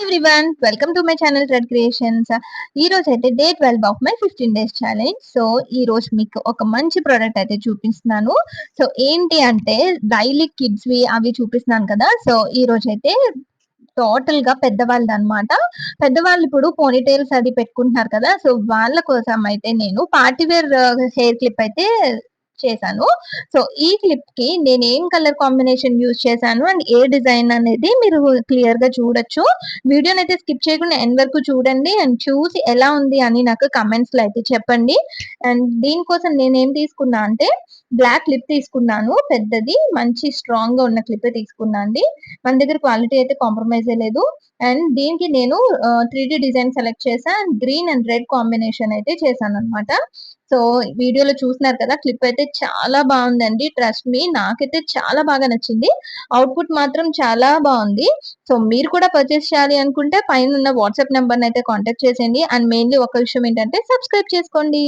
Everyone, welcome to my channel red creations. ఈ రోజు అయితే day 12 of my 15 days challenge. So ఈ రోజు మీకు ఒక మంచి ప్రోడక్ట్ అయితే చూపిస్తున్నాను. సో ఏంటి అంటే డైలీ కిడ్స్ వి అవి చూపిస్తున్నాను కదా. సో ఈ రోజు అయితే టోటల్ గా పెద్దవాళ్ళది అనమాట. పెద్దవాళ్ళు ఇప్పుడు పోనీ టైల్స్ అది పెట్టుకుంటున్నారు కదా. సో వాళ్ళ కోసం అయితే నేను పార్టీ వేర్ హెయిర్ క్లిప్ అయితే చేశాను. సో ఈ క్లిప్ కి నేను ఏం కలర్ కాంబినేషన్ యూజ్ చేశాను అండ్ ఏ డిజైన్ అనేది మీరు క్లియర్ గా చూడొచ్చు. వీడియోని అయితే స్కిప్ చేయకుండా ఎండ్ వరకు చూడండి అండ్ చూసి ఎలా ఉంది అని నాకు కమెంట్స్ లో అయితే చెప్పండి. అండ్ దీనికోసం నేను ఏం తీసుకున్నా అంటే బ్లాక్ క్లిప్ తీసుకున్నాను. పెద్దది మంచి స్ట్రాంగ్ గా ఉన్న క్లిప్ తీసుకున్నా అండి. మన దగ్గర క్వాలిటీ అయితే కాంప్రమైజ్ లేదు. అండ్ దీనికి నేను 3D డిజైన్ సెలెక్ట్ చేసా and green and red combination అయితే చేశాను అనమాట. సో వీడియోలో చూస్తున్నారు కదా, క్లిప్ అయితే చాలా బాగుందండి. ట్రస్ట్ మీ, నాకైతే చాలా బాగా నచ్చింది. అవుట్పుట్ మాత్రం చాలా బాగుంది. సో మీరు కూడా పర్చేస్ చేయాలి అనుకుంటే పైన ఉన్న వాట్సాప్ నెంబర్ అయితే కాంటాక్ట్ చేసేయండి. అండ్ మెయిన్లీ ఒక విషయం ఏంటంటే సబ్స్క్రైబ్ చేసుకోండి.